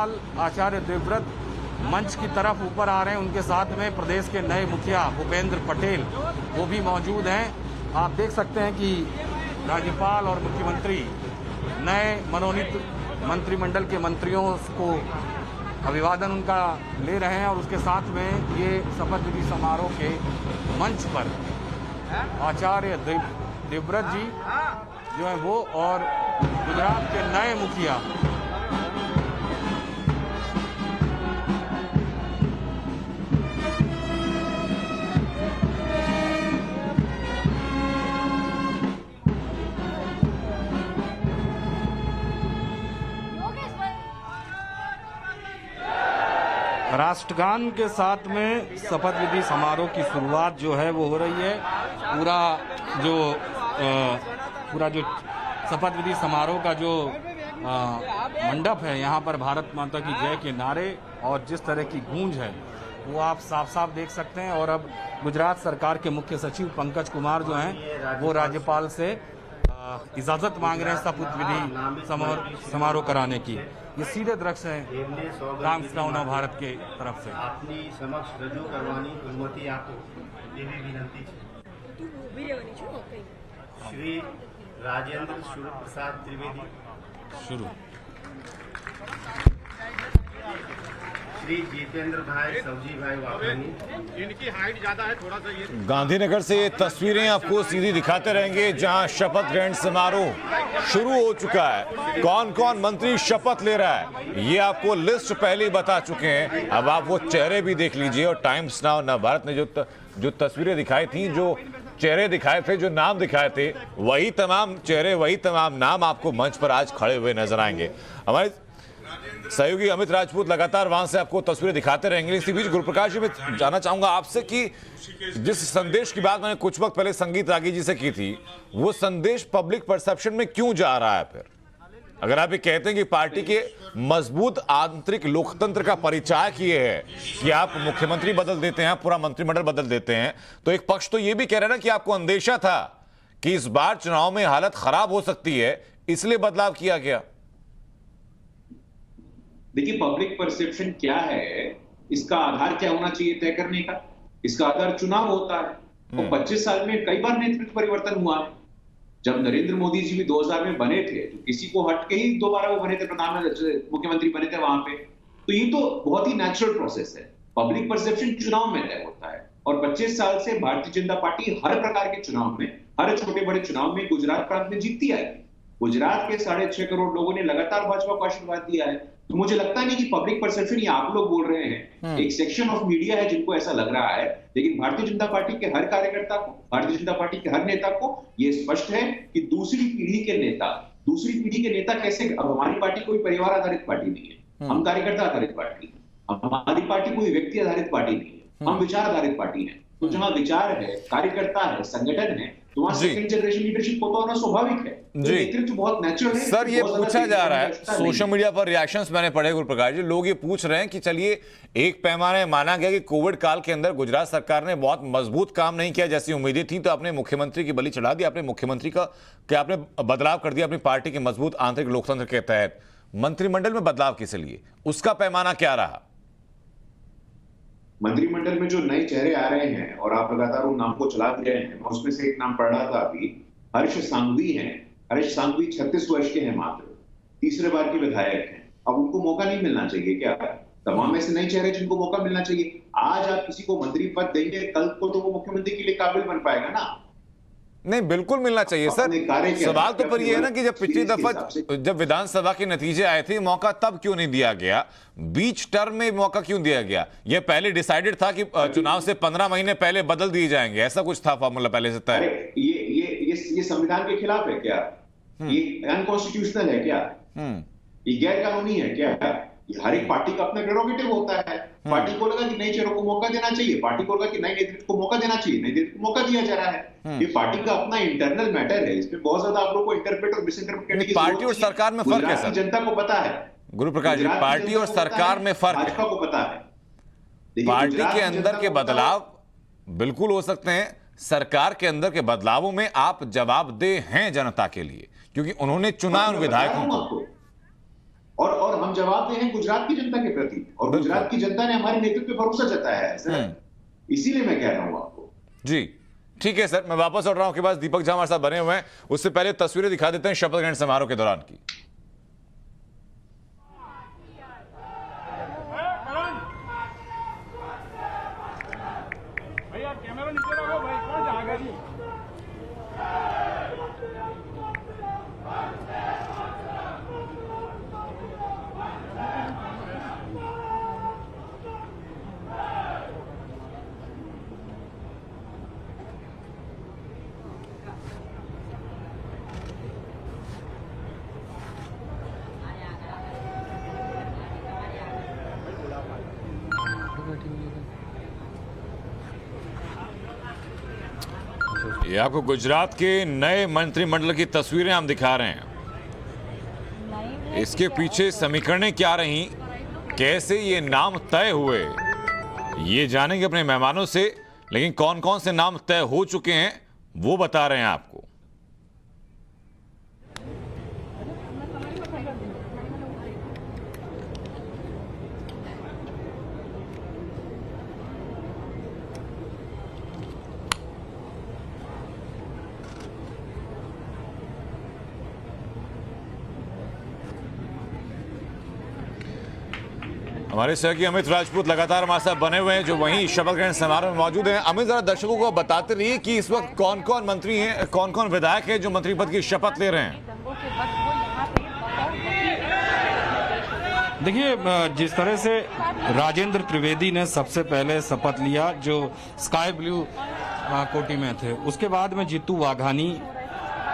आचार्य देवव्रत मंच की तरफ ऊपर आ रहे हैं। उनके साथ में प्रदेश के नए मुखिया भूपेंद्र पटेल वो भी मौजूद हैं। आप देख सकते हैं कि राज्यपाल और मुख्यमंत्री नए मनोनीत मंत्रिमंडल के मंत्रियों को अभिवादन उनका ले रहे हैं और उसके साथ में ये शपथ विधि समारोह के मंच पर आचार्य देवव्रत जी जो है वो और गुजरात के नए मुखिया राष्ट्रगान के साथ में शपथ विधि समारोह की शुरुआत जो है वो हो रही है। पूरा जो शपथ विधि समारोह का जो मंडप है, यहाँ पर भारत माता की जय के नारे और जिस तरह की गूंज है वो आप साफ साफ देख सकते हैं। और अब गुजरात सरकार के मुख्य सचिव पंकज कुमार जो हैं वो राज्यपाल से इजाज़त मांग रहे हैं शपथ विधि समारोह कराने की। ये सीधे दृश्य है टाइम्स नाउ भारत के तरफ से। આપની સમક્ષ રજૂ કરવાની અનુમતિ આપો એવી વિનંતી છે। શ્રી રાજેન્દ્ર પ્રસાદ ત્રિવેદી शुरू। श्री जितेंद्र भाई सब्जी भाई वापनी। इनकी हाइट ज्यादा है, थोड़ा सा ये गांधीनगर से ये तस्वीरें आपको सीधी दिखाते रहेंगे जहां शपथ ग्रहण समारोह शुरू हो चुका है। कौन कौन मंत्री शपथ ले रहा है ये आपको लिस्ट पहले ही बता चुके हैं। अब आप वो चेहरे भी देख लीजिए और टाइम्स नाउ नवभारत ने जो तस्वीरें दिखाई थी, जो चेहरे दिखाए थे, जो नाम दिखाए थे, वही तमाम चेहरे वही तमाम नाम आपको मंच पर आज खड़े हुए नजर आएंगे। हमारे सहयोगी अमित राजपूत लगातार वहां से आपको तस्वीरें दिखाते रहेंगे। इसी बीच गुरुप्रकाश जी, मैं जानना चाहूंगा आपसे कि जिस संदेश की बात मैंने कुछ वक्त पहले संगीत रागी जी से की थी, वो संदेश पब्लिक परसेप्शन में क्यों जा रहा है? फिर अगर आप ये कहते हैं कि पार्टी के मजबूत आंतरिक लोकतंत्र का परिचय किए है कि आप मुख्यमंत्री बदल देते हैं, पूरा मंत्रिमंडल बदल देते हैं, तो एक पक्ष तो ये भी कह रहा है ना कि आपको अंदेशा था कि इस बार चुनाव में हालत खराब हो सकती है, इसलिए बदलाव किया गया। देखिए, पब्लिक परसेप्शन क्या है, इसका आधार क्या होना चाहिए तय करने का? इसका आधार चुनाव होता है। और 25 साल में कई बार नेतृत्व परिवर्तन हुआ है। जब नरेंद्र मोदी जी भी 2000 में बने थे तो किसी को हट के ही दोबारा वो बने थे, प्रधानमंत्री मुख्यमंत्री बने थे वहां पे। तो ये तो बहुत ही नेचुरल प्रोसेस है। पब्लिक परसेप्शन चुनाव में तय होता है और 25 साल से भारतीय जनता पार्टी हर प्रकार के चुनाव में, हर छोटे बड़े चुनाव में गुजरात प्रांत में जीतती आई। गुजरात के 6.5 करोड़ लोगों ने लगातार भाजपा को आशीर्वाद दिया है। तो मुझे लगता नहीं कि पब्लिक परसेप्शन ये आप लोग बोल रहे हैं, एक सेक्शन ऑफ मीडिया है जिनको ऐसा लग रहा है। लेकिन भारतीय जनता पार्टी के हर कार्यकर्ता को, भारतीय जनता पार्टी के हर नेता को ये स्पष्ट है कि दूसरी पीढ़ी के नेता कैसे। अब हमारी पार्टी कोई परिवार आधारित पार्टी नहीं है, हम कार्यकर्ता आधारित पार्टी है। हमारी पार्टी कोई व्यक्ति आधारित पार्टी नहीं है, हम विचार आधारित पार्टी है। तो जहां विचार है, कार्यकर्ता है, संगठन है, तो वहां सेकंड जनरेशन लीडरशिप होता होना स्वाभाविक है। जी, नेतृत्व बहुत नेचुरल है। सर, ये पूछा जा रहा है, सोशल मीडिया पर रिएक्शंस मैंने पढ़े गुरुप्रकाश जी, लोग ये पूछ रहे हैं कि चलिए एक पैमाने माना गया कि कोविड काल के अंदर गुजरात सरकार ने बहुत मजबूत काम नहीं किया जैसी उम्मीदें थी, तो आपने मुख्यमंत्री की बलि चढ़ा दी, आपने मुख्यमंत्री का क्या आपने बदलाव कर दिया अपनी पार्टी के मजबूत आंतरिक लोकतंत्र के तहत। मंत्रिमंडल में बदलाव किस लिए, उसका पैमाना क्या रहा? मंत्रिमंडल में जो नए चेहरे आ रहे हैं और आप लगातार उन नाम को चला दे रहे हैं, मैं उसमें से एक नाम पढ़ रहा था अभी, हर्ष सांघवी हैं। हर्ष सांघवी 36 वर्ष के हैं, मात्र तीसरे बार के विधायक हैं। अब उनको मौका नहीं मिलना चाहिए क्या? तमाम ऐसे नए चेहरे जिनको मौका मिलना चाहिए। आज आप किसी को मंत्री पद देंगे, कल को तो वो मुख्यमंत्री के लिए काबिल बन पाएगा ना? नहीं, बिल्कुल मिलना चाहिए सर। सवाल तो पर यह है ना कि जब पिछली दफा जब विधानसभा के नतीजे आए थे, मौका तब क्यों नहीं दिया गया? बीच टर्म में मौका क्यों दिया गया? यह पहले डिसाइडेड था कि चुनाव से 15 महीने पहले बदल दिए जाएंगे, ऐसा कुछ था फॉर्मूला पहले से तय? ये संविधान के खिलाफ है क्या? ये अनकॉन्स्टिट्यूशनल है क्या? ये गैर कानूनी है क्या? हर एक पार्टी का अपना प्रेरोगेटिव होता है। पार्टी को लगा कि नए चेहरों को मौका देना चाहिए, पार्टी को लगा कि नए नेतृत्व को मौका देना चाहिए, नए नेतृत्व को मौका दिया जा रहा है। ये पार्टी का अपना इंटरनल मैटर है, इसमें बहुत ज्यादा आप लोग को इंटरप्रेट और मिसइंटरप्रेट करने की पार्टी और सरकार में फर्क है सर। जनता को पता है गुरुप्रकाश जी, पार्टी और सरकार में फर्क है। भाजपा को पता है। पार्टी के अंदर के बदलाव बिल्कुल हो सकते हैं, सरकार के अंदर के बदलावों में आप जवाबदेह हैं जनता के लिए, क्योंकि उन्होंने चुना उन विधायकों को। और हम जवाबदेह हैं गुजरात की जनता के प्रति, और गुजरात की जनता ने हमारे नेतृत्व पे भरोसा जताया है सर, इसीलिए मैं कह रहा हूं आपको। जी ठीक है सर, मैं वापस लौट रहा हूं के पास। दीपक झा हमारे साथ बने हुए हैं, उससे पहले तस्वीरें दिखा देते हैं शपथ ग्रहण समारोह के दौरान की। भैया कैमरा नीचे रखो भाई, कौन जाएगा जी? ये आपको गुजरात के नए मंत्रिमंडल की तस्वीरें हम दिखा रहे हैं। इसके पीछे समीकरणें क्या रहीं, कैसे ये नाम तय हुए, ये जानेंगे अपने मेहमानों से। लेकिन कौन कौन से नाम तय हो चुके हैं वो बता रहे हैं आपको। हमारे सहयोगी अमित राजपूत लगातार हमारे साथ बने हुए हैं, जो वहीं शपथ ग्रहण समारोह में मौजूद हैं। अमित, जरा दर्शकों को बताते रहिए कि इस वक्त कौन कौन मंत्री हैं, कौन कौन विधायक हैं जो मंत्री पद की शपथ ले रहे हैं। देखिए, जिस तरह से राजेंद्र त्रिवेदी ने सबसे पहले शपथ लिया, जो स्काई ब्लू कोटी में थे, उसके बाद में जीतू वाघानी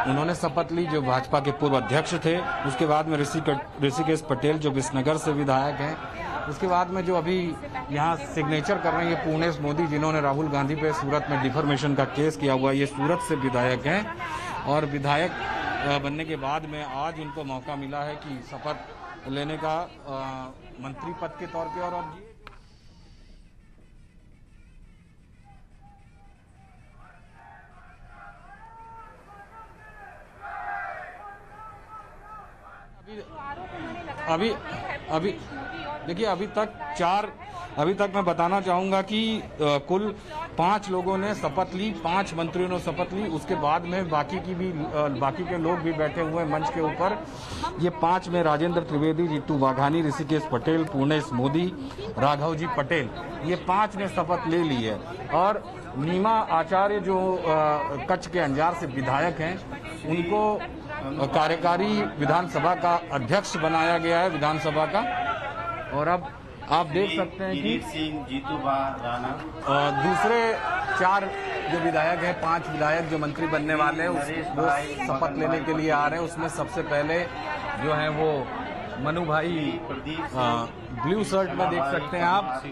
उन्होंने शपथ ली, जो भाजपा के पूर्व अध्यक्ष थे। उसके बाद में ऋषिकेश पटेल जो विसनगर से विधायक हैं। उसके बाद में जो अभी यहाँ सिग्नेचर कर रहे हैं पूर्णेश मोदी, जिन्होंने राहुल गांधी पे सूरत में डिफॉर्मेशन का केस किया हुआ, ये सूरत से विधायक हैं। और विधायक बनने के बाद में आज उनको मौका मिला है कि शपथ लेने का मंत्री पद के तौर पे। और अब अभी देखिए, अभी तक मैं बताना चाहूंगा कि कुल 5 लोगों ने शपथ ली, 5 मंत्रियों ने शपथ ली। उसके बाद में बाकी के लोग भी बैठे हुए हैं मंच के ऊपर। ये 5 में राजेंद्र त्रिवेदी, जीतू वाघानी, ऋषिकेश पटेल, पूर्णेश मोदी, राघवजी पटेल, ये 5 ने शपथ ले ली है। और नीमा आचार्य जो कच्छ के अंजार से विधायक हैं, उनको कार्यकारी विधानसभा का अध्यक्ष बनाया गया है, विधानसभा का। और अब आप देख सकते हैं कि जीतू राणा दूसरे 4 जो विधायक हैं, 5 विधायक जो मंत्री बनने वाले हैं, वो शपथ लेने के लिए आ रहे हैं। उसमें सबसे पहले जो है वो मनु भाई, ब्लू शर्ट में देख सकते हैं आप,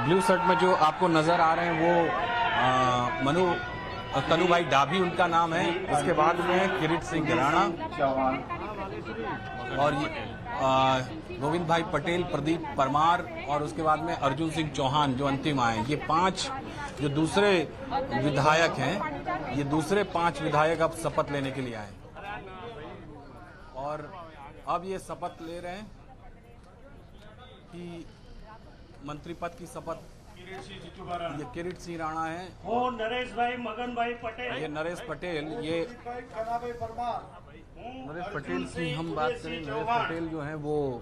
ब्लू शर्ट में जो आपको नजर आ रहे हैं वो कनुभाई डाभी उनका नाम है। उसके बाद में किरीट सिंह राणा और गोविंद भाई पटेल, प्रदीप परमार, और उसके बाद में अर्जुन सिंह चौहान जो अंतिम आए। ये 5 जो दूसरे विधायक हैं, ये दूसरे 5 विधायक अब शपथ लेने के लिए आए और अब ये शपथ ले रहे हैं कि मंत्री पद की शपथ। ये किरीट सिंह राणा है, वो नरेश भाई, मगन भाई पटेल, ये नरेश पटेल, ये नरेश पटेल की हम बात करें। नरेश पटेल जो हैं वो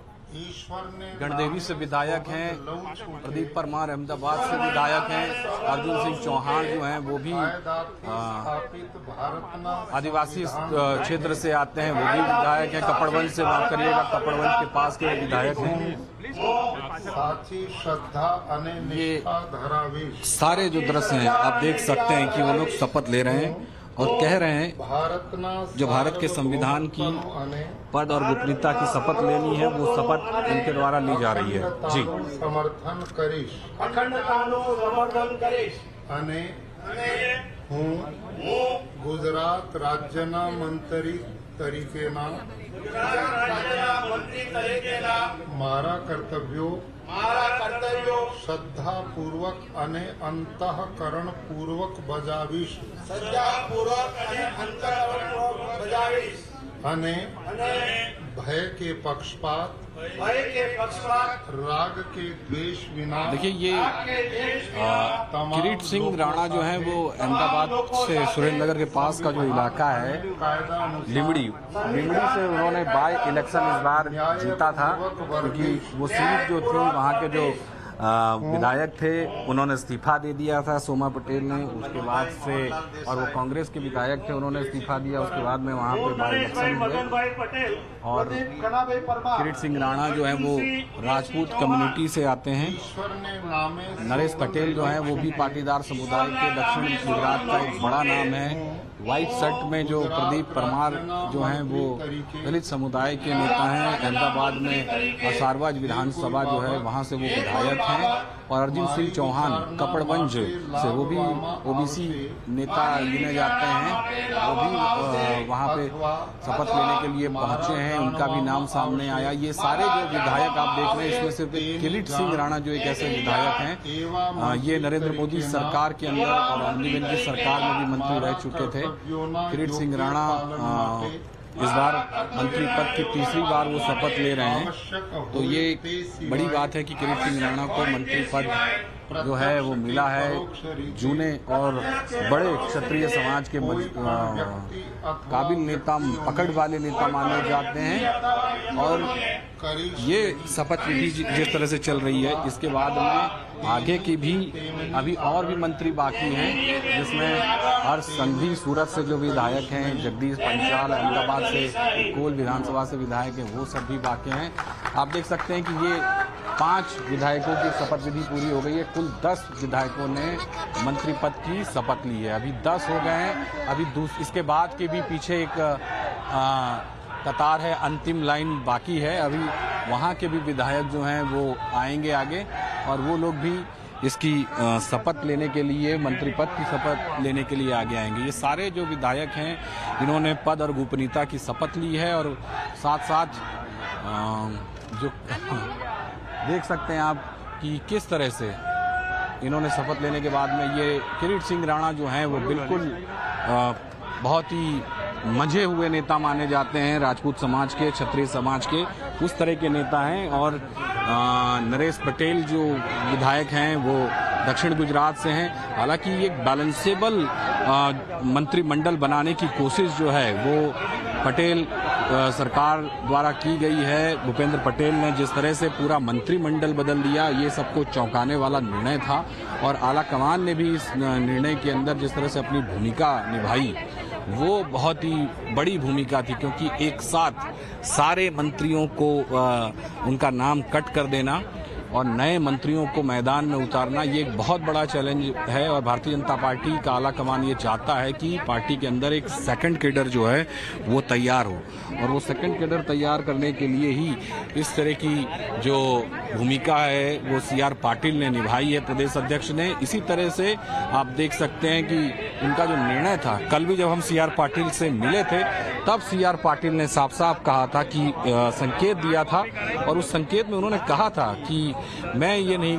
गणदेवी से विधायक हैं, प्रदीप परमार अहमदाबाद से विधायक हैं, अर्जुन सिंह चौहान जो हैं वो भी आदिवासी क्षेत्र से आते हैं, वो भी विधायक हैं। कपड़वंज से बात करिएगा, कपड़वंज के पास के विधायक हैं। ये सारे जो दृश्य हैं आप देख सकते हैं कि वो लोग शपथ ले रहे हैं और कह रहे हैं जो भारत के संविधान की पद और गोपनीयता की शपथ लेनी है, वो शपथ इनके द्वारा ली जा रही है। जी, समर्थन करीश, अखंडताનું સમર્થન કરીશ અને હું ગુજરાત રાજ્યના મંત્રી તરીકેના મારા કર્તવ્યો શ્રદ્ધાપૂર્વક અને અંતઃકરણપૂર્વક બજાવીશ અને भय के पक्षपात, राग के द्वेष विना। देखिए ये किरीट सिंह राणा जो है वो अहमदाबाद से सुरेंद्रनगर के पास का जो इलाका है लिमड़ी से उन्होंने बाय इलेक्शन इस बार जीता था, क्योंकि वो सीट जो थी वहाँ के जो विधायक थे उन्होंने इस्तीफा दे दिया था सोमा पटेल ने, उसके बाद से, और वो कांग्रेस के विधायक थे उन्होंने इस्तीफा दिया, उसके बाद में वहाँ पे बाय इलेक्शन हुए और किरीट सिंह राणा जो है वो राजपूत कम्युनिटी से आते हैं। नरेश पटेल जो है वो भी पाटीदार समुदाय के दक्षिण गुजरात का एक बड़ा नाम है। व्हाइट शर्ट में जो प्रदीप परमार जो हैं वो दलित समुदाय के नेता हैं, अहमदाबाद में असारवाज विधानसभा जो है वहाँ से वो विधायक हैं। और अर्जुन सिंह चौहान कपड़वंज से वो भी ओबीसी नेता गिने जाते हैं, वो भी वहाँ पे शपथ लेने के लिए पहुँचे हैं, उनका भी नाम सामने आया। ये सारे जो विधायक आप देख रहे हैं इसमें सिर्फ किरीट सिंह राणा जो एक ऐसे विधायक हैं, ये नरेंद्र मोदी सरकार के अंदर और आनंदीबेन की सरकार में भी मंत्री रह चुके थे। किरीट सिंह राणा इस बार मंत्री पद की तीसरी बार वो शपथ ले रहे हैं, तो ये बड़ी बात है कि किरीट सिंह राणा को मंत्री पद जो है वो मिला है। जूने और बड़े क्षत्रिय समाज के काबिल नेता, पकड़ वाले नेता माने जाते हैं। और ये शपथ विधि जिस तरह से चल रही है, इसके बाद में आगे की भी अभी और भी मंत्री बाकी हैं, जिसमें हर्ष संघवी सूरत से जो विधायक हैं, जगदीश पंचाल अहमदाबाद से कोल विधानसभा से विधायक हैं, वो सब भी बाकी हैं। आप देख सकते हैं कि ये 5 विधायकों की शपथ विधि पूरी हो गई है। कुल 10 विधायकों ने मंत्री पद की शपथ ली है, अभी 10 हो गए हैं। अभी इसके बाद के भी पीछे एक कतार है, अंतिम लाइन बाकी है। अभी वहाँ के भी विधायक जो हैं वो आएंगे आगे, और वो लोग भी इसकी शपथ लेने के लिए, मंत्री पद की शपथ लेने के लिए आगे आएंगे। ये सारे जो विधायक हैं इन्होंने पद और गोपनीयता की शपथ ली है, और साथ साथ जो देख सकते हैं आप कि किस तरह से इन्होंने शपथ लेने के बाद में ये किरीट सिंह राणा जो हैं वो बिल्कुल बहुत ही मंझे हुए नेता माने जाते हैं, राजपूत समाज के, क्षत्रिय समाज के, उस तरह के नेता हैं। और नरेश पटेल जो विधायक हैं वो दक्षिण गुजरात से हैं। हालांकि ये बैलेंसेबल मंत्रिमंडल बनाने की कोशिश जो है वो पटेल सरकार द्वारा की गई है। भूपेंद्र पटेल ने जिस तरह से पूरा मंत्रिमंडल बदल दिया, ये सबको चौंकाने वाला निर्णय था, और आला कमान ने भी इस निर्णय के अंदर जिस तरह से अपनी भूमिका निभाई वो बहुत ही बड़ी भूमिका थी, क्योंकि एक साथ सारे मंत्रियों को उनका नाम कट कर देना और नए मंत्रियों को मैदान में उतारना, ये एक बहुत बड़ा चैलेंज है। और भारतीय जनता पार्टी का आला कमान ये चाहता है कि पार्टी के अंदर एक सेकंड कैडर जो है वो तैयार हो, और वो सेकंड कैडर तैयार करने के लिए ही इस तरह की जो भूमिका है वो CR पाटिल ने निभाई है, प्रदेश अध्यक्ष ने। इसी तरह से आप देख सकते हैं कि उनका जो निर्णय था, कल भी जब हम CR पाटिल से मिले थे तब CR पाटिल ने साफ साफ कहा था कि संकेत दिया था, और उस संकेत में उन्होंने कहा था कि मैं ये नहीं,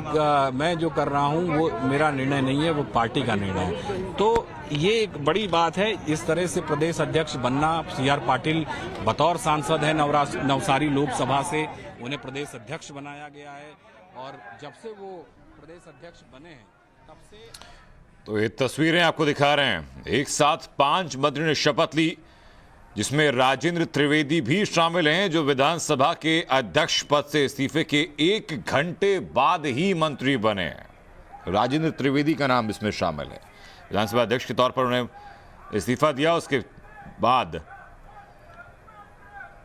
मैं जो कर रहा हूँ वो मेरा निर्णय नहीं है, वो पार्टी का निर्णय है। तो ये एक बड़ी बात है। इस तरह से प्रदेश अध्यक्ष बनना, CR पाटिल बतौर सांसद है नवसारी लोकसभा से, उन्हें प्रदेश अध्यक्ष बनाया गया है, और जब से वो प्रदेश अध्यक्ष बने हैं तब से। तो ये तस्वीरें आपको दिखा रहे हैं, एक साथ 5 मंत्री ने शपथ ली, जिसमें राजेंद्र त्रिवेदी भी शामिल हैं, जो विधानसभा के अध्यक्ष पद से इस्तीफे के 1 घंटे बाद ही मंत्री बने। राजेंद्र त्रिवेदी का नाम इसमें शामिल है। विधानसभा अध्यक्ष के तौर पर उन्हें इस्तीफा दिया, उसके बाद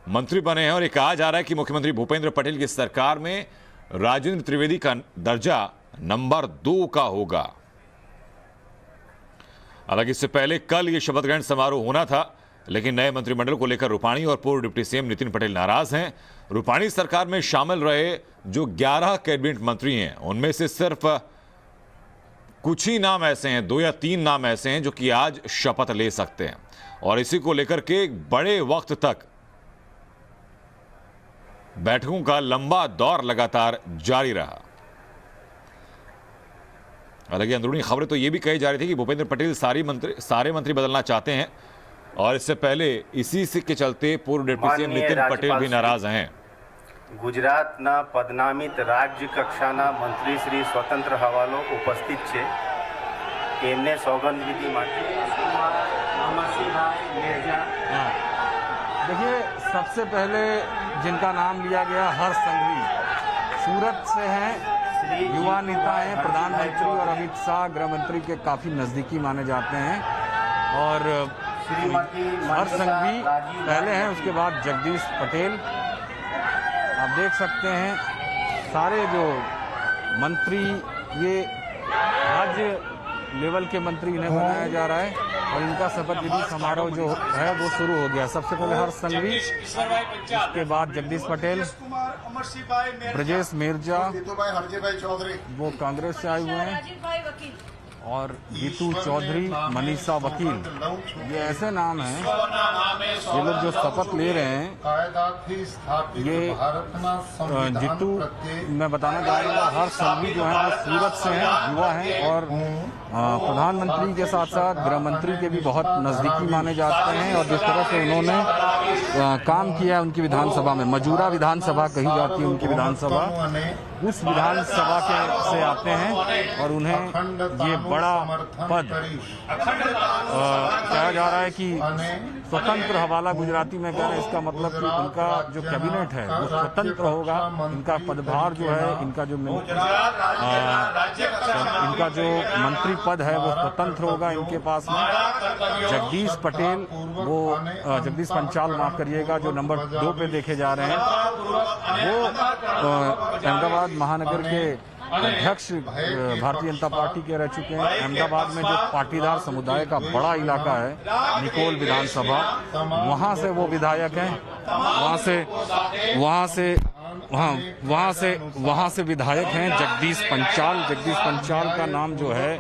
मंत्री बने हैं। और ये कहा जा रहा है कि मुख्यमंत्री भूपेंद्र पटेल की सरकार में राजेंद्र त्रिवेदी का दर्जा नंबर 2 का होगा। हालांकि इससे पहले कल ये शपथ ग्रहण समारोह होना था, लेकिन नए मंत्रिमंडल को लेकर रूपाणी और पूर्व डिप्टी सीएम नितिन पटेल नाराज हैं। रूपाणी सरकार में शामिल रहे जो 11 कैबिनेट मंत्री हैं, उनमें से सिर्फ कुछ ही नाम ऐसे हैं, 2 या 3 नाम ऐसे हैं जो कि आज शपथ ले सकते हैं, और इसी को लेकर के बड़े वक्त तक बैठकों का लंबा दौर लगातार जारी रहा। हालांकि अंदरूनी खबरें तो ये भी कही जा रही थी कि भूपेंद्र पटेल सारे मंत्री बदलना चाहते हैं, और इससे पहले इसी से के चलते पूर्व डिप्टी सीएम माननीय नितिन पटेल भी राज्यपाल नाराज हैं। ગુજરાતના પદનામિત રાજ્ય કક્ષાના મંત્રી શ્રી સ્વતંત્ર હવાલો ઉપસ્થિત છે. એમને સોગંદવિધિ માટે देखिए, सबसे पहले जिनका नाम लिया गया हर्ष संघवी, सूरत से हैं, युवा नेता हैं, प्रधानमंत्री और अमित शाह गृह मंत्री के काफ़ी नज़दीकी माने जाते हैं। और हर्ष संघवी पहले हैं, उसके बाद जगदीश पटेल। आप देख सकते हैं सारे जो मंत्री, ये राज्य लेवल के मंत्री इन्हें बनाया जा रहा है और इनका शपथ विधि समारोह जो है वो शुरू हो गया। सबसे पहले हर्ष संघवी, उसके बाद जगदीश पटेल, ब्रजेश मेरजा, वो कांग्रेस से आए हुए हैं, और जीतू चौधरी, मनीषा वकील, ये ऐसे नाम हैं ये लोग जो शपथ ले रहे हैं। ये जीतू, मैं बताना चाहूँगा, हर्ष संघवी जो है वो सूरत से हैं, युवा हैं और प्रधानमंत्री के साथ साथ गृह मंत्री के भी बहुत नज़दीकी माने जाते हैं। और जिस तरह से उन्होंने काम किया है उनकी विधानसभा में, मजूरा विधानसभा कही जाती है उनकी विधानसभा, उस विधानसभा के से आते हैं और उन्हें ये बड़ा पद कहा जा रहा है कि स्वतंत्र हवाला, गुजराती में कह रहे हैं, इसका मतलब कि उनका जो कैबिनेट है वो स्वतंत्र होगा, इनका पदभार जो है, इनका जो मंत्री पद है वो स्वतंत्र होगा इनके पास में। जगदीश पटेल, वो जगदीश पंचाल, माफ करिएगा, जो नंबर 2 पे देखे जा रहे हैं, वो अहमदाबाद महानगर के अध्यक्ष भारतीय जनता पार्टी के रह चुके हैं। अहमदाबाद में जो पाटीदार समुदाय का बड़ा इलाका है, निकोल विधानसभा, वहां से वो विधायक हैं, वहां से विधायक हैं जगदीश पंचाल। जगदीश पंचाल का नाम जो है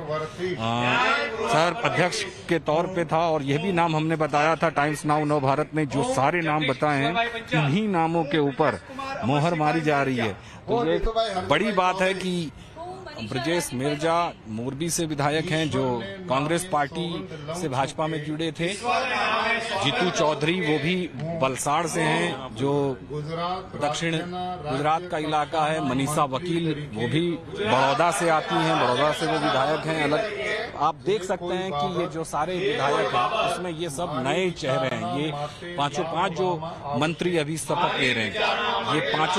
शहर अध्यक्ष के तौर पे था, और यह भी नाम हमने बताया था टाइम्स नाउ नव भारत ने, जो सारे नाम बताए हैं इन्हीं नामों के ऊपर मोहर मारी जा रही है। तो ये बड़ी बात है कि ब्रजेश मेरजा मोरबी से विधायक हैं, जो कांग्रेस पार्टी से भाजपा में जुड़े थे। जीतू चौधरी, वो भी वलसाड़ से हैं, जो दक्षिण गुजरात का इलाका है। मनीषा वकील, वो भी बड़ौदा से आती हैं, बड़ौदा से वो विधायक हैं। अलग आप देख सकते हैं कि ये जो सारे विधायक हैं उसमें ये सब नए चेहरे हैं। ये पांचों जो मंत्री अभी शपथ ले रहे हैं, ये पांच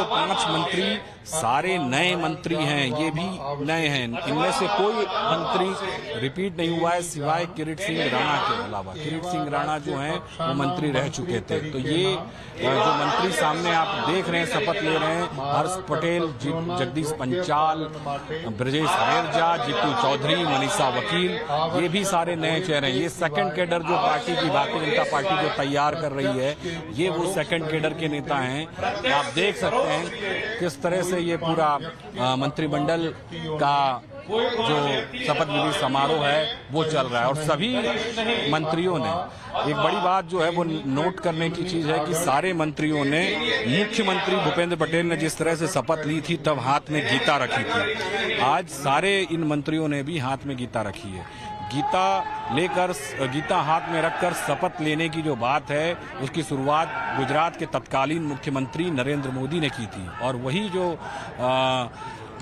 मंत्री सारे नए मंत्री हैं, ये भी नए हैं। इनमें से कोई मंत्री रिपीट नहीं हुआ है सिवाय किरीट सिंह राणा के अलावा। किरीट सिंह राणा जो हैं वो मंत्री रह चुके थे। तो ये जो मंत्री सामने आप देख रहे हैं शपथ ले रहे हैं, हर्ष पटेल, जगदीश पंचाल, ब्रजेश मेरजा, जीतू चौधरी, मनीषा वकील, ये भी सारे नए चेहरे हैं। ये सेकंड कैडर जो पार्टी की भारतीय जनता पार्टी जो तैयार कर रही है, ये वो सेकंड कैडर के नेता हैं। आप देख सकते हैं किस तरह से ये पूरा मंत्रिमंडल का जो शपथ विधि समारोह है वो चल रहा है। और सभी मंत्रियों ने, एक बड़ी बात जो है वो नोट करने की चीज है कि सारे मंत्रियों ने, मुख्यमंत्री भूपेंद्र पटेल ने जिस तरह से शपथ ली थी तब हाथ में गीता रखी थी, आज सारे इन मंत्रियों ने भी हाथ में गीता रखी है। गीता हाथ में रखकर शपथ लेने की जो बात है उसकी शुरुआत गुजरात के तत्कालीन मुख्यमंत्री नरेंद्र मोदी ने की थी। और वही जो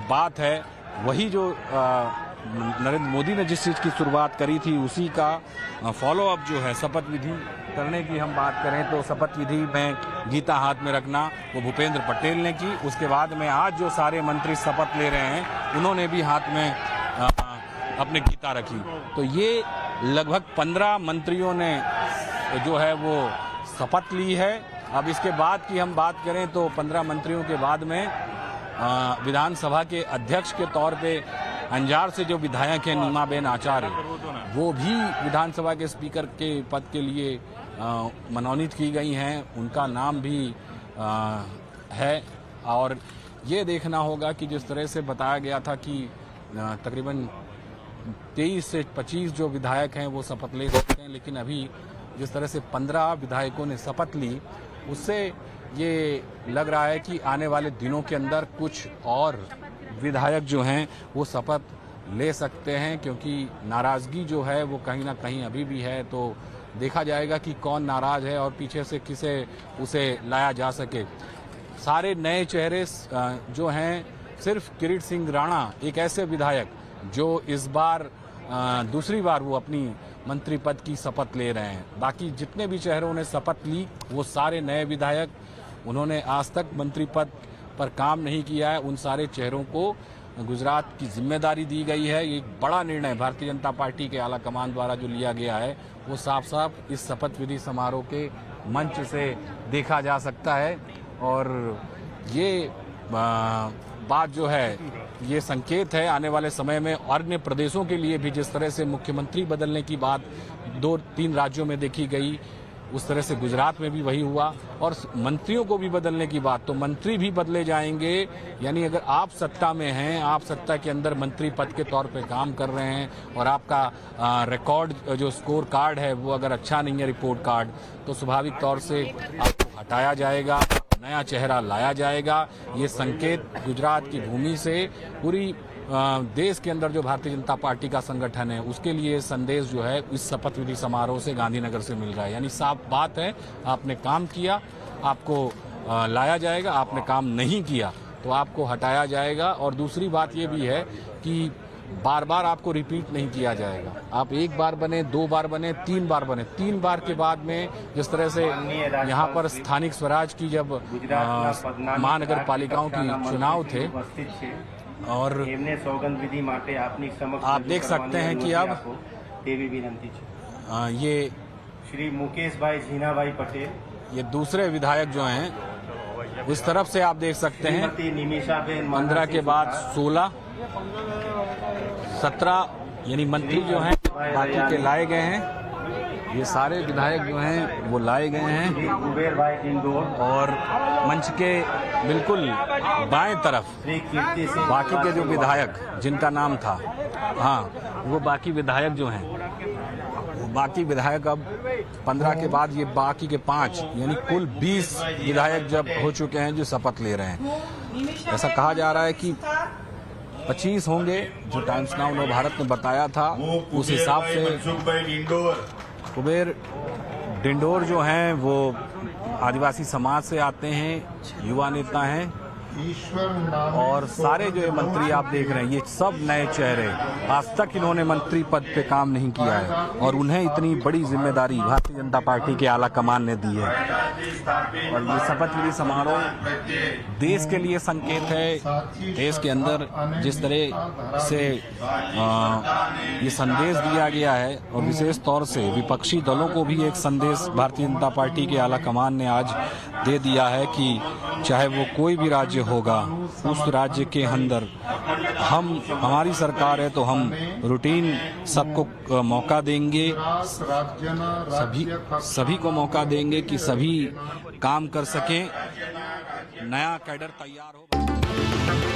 बात है, वही जो नरेंद्र मोदी ने जिस चीज़ की शुरुआत करी थी उसी का फॉलो अप जो है शपथ विधि करने की हम बात करें तो शपथ विधि में गीता हाथ में रखना वो भूपेंद्र पटेल ने की। उसके बाद में आज जो सारे मंत्री शपथ ले रहे हैं उन्होंने भी हाथ में अपने गीता रखी। तो ये लगभग 15 मंत्रियों ने जो है वो शपथ ली है। अब इसके बाद की हम बात करें तो 15 मंत्रियों के बाद में विधानसभा के अध्यक्ष के तौर पे अंजार से जो विधायक हैं नीमाबेन आचार्य, वो भी विधानसभा के स्पीकर के पद के लिए मनोनीत की गई हैं। उनका नाम भी है। और ये देखना होगा कि जिस तरह से बताया गया था कि तकरीबन 23 से 25 जो विधायक हैं वो शपथ ले सकते हैं, लेकिन अभी जिस तरह से 15 विधायकों ने शपथ ली उससे ये लग रहा है कि आने वाले दिनों के अंदर कुछ और विधायक जो हैं वो शपथ ले सकते हैं, क्योंकि नाराज़गी जो है वो कहीं ना कहीं अभी भी है। तो देखा जाएगा कि कौन नाराज है और पीछे से किसे उसे लाया जा सके। सारे नए चेहरे जो हैं, सिर्फ किरीट सिंह राणा एक ऐसे विधायक जो इस बार दूसरी बार वो अपनी मंत्री पद की शपथ ले रहे हैं। बाकी जितने भी चेहरों ने शपथ ली वो सारे नए विधायक, उन्होंने आज तक मंत्री पद पर काम नहीं किया है। उन सारे चेहरों को गुजरात की जिम्मेदारी दी गई है। ये एक बड़ा निर्णय भारतीय जनता पार्टी के आला कमान द्वारा जो लिया गया है वो साफ साफ इस शपथ विधि समारोह के मंच से देखा जा सकता है। और ये बात जो है ये संकेत है आने वाले समय में अन्य प्रदेशों के लिए भी, जिस तरह से मुख्यमंत्री बदलने की बात 2-3 राज्यों में देखी गई, उस तरह से गुजरात में भी वही हुआ। और मंत्रियों को भी बदलने की बात, तो मंत्री भी बदले जाएंगे। यानी अगर आप सत्ता में हैं, आप सत्ता के अंदर मंत्री पद के तौर पे काम कर रहे हैं और आपका रिकॉर्ड जो स्कोर कार्ड है वो अगर अच्छा नहीं है, रिपोर्ट कार्ड, तो स्वाभाविक तौर से आपको हटाया जाएगा, नया चेहरा लाया जाएगा। ये संकेत गुजरात की भूमि से पूरी देश के अंदर जो भारतीय जनता पार्टी का संगठन है उसके लिए संदेश जो है इस शपथ विधि समारोह से गांधीनगर से मिल रहा है। यानी साफ बात है, आपने काम किया आपको लाया जाएगा, आपने काम नहीं किया तो आपको हटाया जाएगा। और दूसरी बात ये भी है कि बार बार आपको रिपीट नहीं किया जाएगा। आप एक बार बने, 2 बार बने, 3 बार बने, 3 बार के बाद में जिस तरह से यहाँ पर स्थानिक स्वराज की जब महानगर पालिकाओं की चुनाव थे और आप देख सकते हैं कि अब ये श्री मुकेश भाई जीना भाई पटेल, ये दूसरे विधायक जो हैं इस तरफ से आप देख सकते हैं 15 के बाद 16, 17 यानी मंत्री जो हैं बाकी के लाए गए हैं। ये सारे विधायक जो हैं वो लाए गए हैं कुबेर भाई डिंडोर और मंच के बिल्कुल बाएं तरफ बाकी के जो विधायक जिनका नाम था, हाँ वो बाकी विधायक जो हैं, वो बाकी विधायक अब 15 के बाद ये बाकी के 5 यानी कुल 20 विधायक जब हो चुके हैं जो शपथ ले रहे हैं। ऐसा कहा जा रहा है कि 25 होंगे जो टाइम्स नाउ नव भारत ने बताया था। उस हिसाब से कुबेर डिंडोर जो हैं वो आदिवासी समाज से आते हैं, युवा नेता हैं। और सारे जो ये मंत्री आप देख रहे हैं ये सब नए चेहरे, आज तक इन्होंने मंत्री पद पे काम नहीं किया है और उन्हें इतनी बड़ी जिम्मेदारी भारतीय जनता पार्टी के आला कमान ने दी है। और ये शपथ विधि समारोह देश के लिए संकेत है। देश के अंदर जिस तरह से ये संदेश दिया गया है और विशेष तौर से विपक्षी दलों को भी एक संदेश भारतीय जनता पार्टी के आला कमान ने आज दे दिया है कि चाहे वो कोई भी राज्य होगा, उस राज्य के अंदर हमारी सरकार है तो हम रूटीन सबको मौका देंगे, सभी को मौका देंगे कि सभी काम कर सकें, नया कैडर तैयार हो।